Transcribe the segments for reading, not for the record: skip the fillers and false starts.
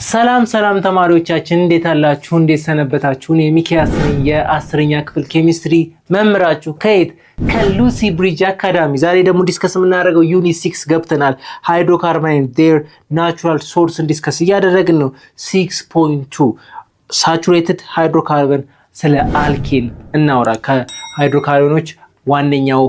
ሰላም ተማሪዎቻችን እንዴት አላችሁ? እንዴት ሰነበታችሁ? እኔ ሚኪያስ ነኝ የ10ኛ ክፍል ኬሚስትሪ መምህራችሁ ከሉሲ ብሪጅ አካዳሚ። ዛሬ ደግሞ ዲስከስ የምናደርገው ዩኒት 6 ገብተናል። ሃይድሮካርበን ዴር ናቹራል ሶርስን ዲስከስ እያደረግን ነው። 6.2 ሳቹሬትድ ሃይድሮካርበን ስለ አልኬን እናወራ። ከሃይድሮካርበኖች ዋነኛው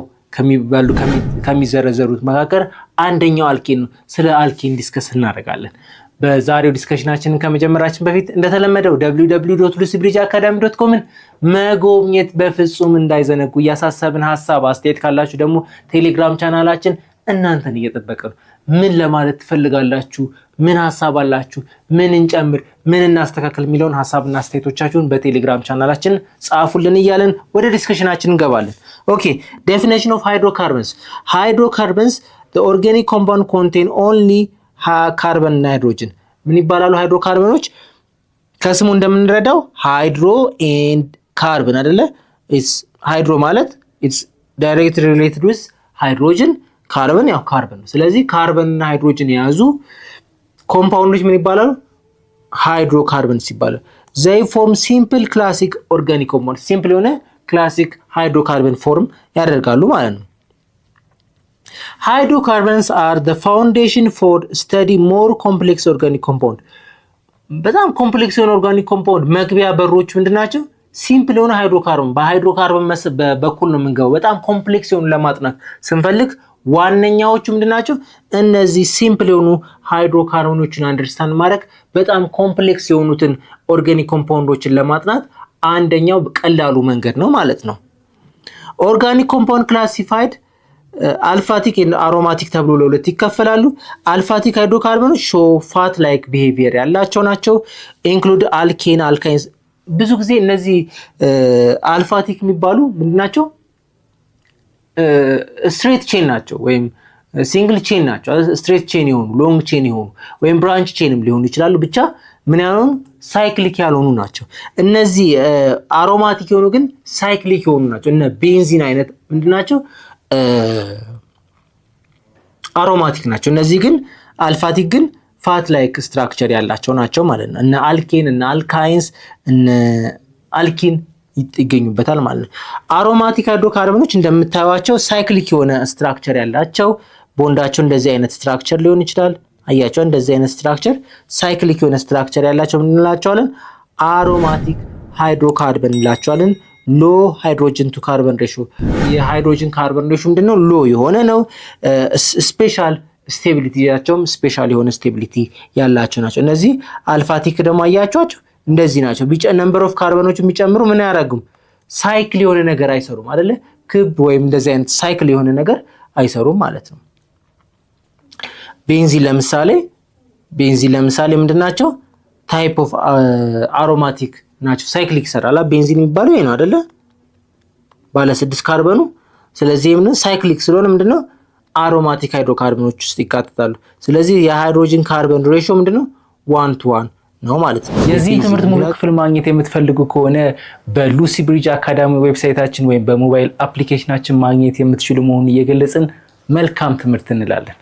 ከሚዘረዘሩት መካከል አንደኛው አልኬን ነው። ስለ አልኬን ዲስከስ እናደርጋለን። በዛሬው ዲስከሽናችንን ከመጀመራችን በፊት እንደተለመደው www.lucybridgeacademy.com መጎብኘት በፍጹም እንዳይዘነጉ እያሳሰብን፣ ሐሳብ አስተያየት ካላችሁ ደግሞ ቴሌግራም ቻናላችን እናንተን እየጠበቀ ነው። ምን ለማለት ትፈልጋላችሁ? ምን ሐሳብ አላችሁ? ምን እንጨምር፣ ምን እናስተካክል የሚለውን ሐሳብና አስተያየቶቻችሁን በቴሌግራም ቻናላችን ጻፉልን እያለን ወደ ዲስከሽናችን እንገባለን። ኦኬ definition of hydrocarbons the organic compound contain only ካርበን እና ሃይድሮጅን። ምን ይባላሉ ሃይድሮካርበኖች? ከስሙ እንደምንረዳው ሃይድሮ ኤንድ ካርበን አይደለ? ኢትስ ሃይድሮ ማለት ኢትስ ዳይሬክትሊ ሪሌትድ ዊዝ ሃይድሮጅን፣ ካርበን ያው ካርበን ነው። ስለዚህ ካርበን እና ሃይድሮጅን የያዙ ኮምፓውንዶች ምን ይባላሉ? ሃይድሮካርበንስ ይባላሉ። they form simple classic organic compound፣ ሲምፕል የሆነ ክላሲክ ሃይድሮካርበን ፎርም ያደርጋሉ ማለት ነው። Hydrocarbons are the foundation for study more complex organic compound። በጣም ኮምፕሌክስ የሆነ ኦርጋኒክ ኮምፓውንድ መግቢያ በሮች ምንድናቸው? ሲምፕል የሆነ ሃይድሮካርበን፣ በሃይድሮካርበን በኩል ነው የምንገባው። በጣም ኮምፕሌክስ የሆኑ ለማጥናት ስንፈልግ ዋነኛዎቹ ምንድናቸው? እነዚህ ሲምፕል የሆኑ ሃይድሮካርበኖችን አንደርስታንድ ማድረግ በጣም ኮምፕሌክስ የሆኑትን ኦርጋኒክ ኮምፓውንዶችን ለማጥናት አንደኛው ቀላሉ መንገድ ነው ማለት ነው። ኦርጋኒክ ኮምፓውንድ ክላሲፋይድ አልፋቲክ እና አሮማቲክ ተብሎ ለሁለት ይከፈላሉ። አልፋቲክ ሃይድሮካርበኖች ሾ ፋት ላይክ ቢሄቪየር ያላቸው ናቸው። ኢንክሉድ አልኬን፣ አልካይንስ። ብዙ ጊዜ እነዚህ አልፋቲክ የሚባሉ ምንድናቸው? ስትሬት ቼን ናቸው ወይም ሲንግል ቼን ናቸው። ስትሬት ቼን የሆኑ ሎንግ ቼን የሆኑ ወይም ብራንች ቼንም ሊሆኑ ይችላሉ። ብቻ ምን ያልሆኑ ሳይክሊክ ያልሆኑ ናቸው። እነዚህ አሮማቲክ የሆኑ ግን ሳይክሊክ የሆኑ ናቸው። እነ ቤንዚን አይነት ምንድናቸው? አሮማቲክ ናቸው። እነዚህ ግን አልፋቲክ ግን ፋት ላይክ ስትራክቸር ያላቸው ናቸው ማለት ነው። እነ አልኬን እና አልካይንስ እነ አልኪን ይገኙበታል ማለት ነው። አሮማቲክ ሃይድሮካርበኖች እንደምታዩቸው ሳይክሊክ የሆነ ስትራክቸር ያላቸው፣ ቦንዳቸው እንደዚህ አይነት ስትራክቸር ሊሆን ይችላል። አያቸው እንደዚህ አይነት ስትራክቸር ሳይክሊክ የሆነ ስትራክቸር ያላቸው ምን እንላቸዋለን? አሮማቲክ ሃይድሮካርበን እንላቸዋለን። ሎ ሃይድሮጅን ቱ ካርበን ሬሽዮ፣ የሃይድሮጅን ካርበን ሬሽዮ ምንድነው? ሎ የሆነ ነው። ስፔሻል ስቴቢሊቲ ያቸውም ስፔሻል የሆነ ስቴቢሊቲ ያላቸው ናቸው። እነዚህ አልፋቲክ ደግሞ አያቸዋቸው እንደዚህ ናቸው። ቢጫ ነምበር ኦፍ ካርበኖች የሚጨምሩ ምን ያደርጉም? ሳይክል የሆነ ነገር አይሰሩም አይደለ? ክብ ወይም እንደዚህ አይነት ሳይክል የሆነ ነገር አይሰሩም ማለት ነው። ቤንዚን ለምሳሌ ምንድናቸው? ታይፕ ኦፍ አሮማቲክ ናቸው። ሳይክሊክ ይሰራል። ቤንዚን የሚባለው ይሄ ነው አይደለ? ባለ 6 ካርበኑ። ስለዚህ ምን ሳይክሊክ ስለሆነ ምንድነው? አሮማቲክ ሃይድሮካርበኖች ውስጥ ይካተታሉ። ስለዚህ የሃይድሮጅን ካርበን ሬሽዮ ምንድነው? 1:1 ነው ማለት ነው። የዚህ ትምህርት ሙሉ ክፍል ማግኘት የምትፈልጉ ከሆነ በሉሲ ብሪጅ አካዳሚ ዌብሳይታችን ወይም በሞባይል አፕሊኬሽናችን ማግኘት የምትችሉ መሆኑን እየገለጽን መልካም ትምህርት እንላለን።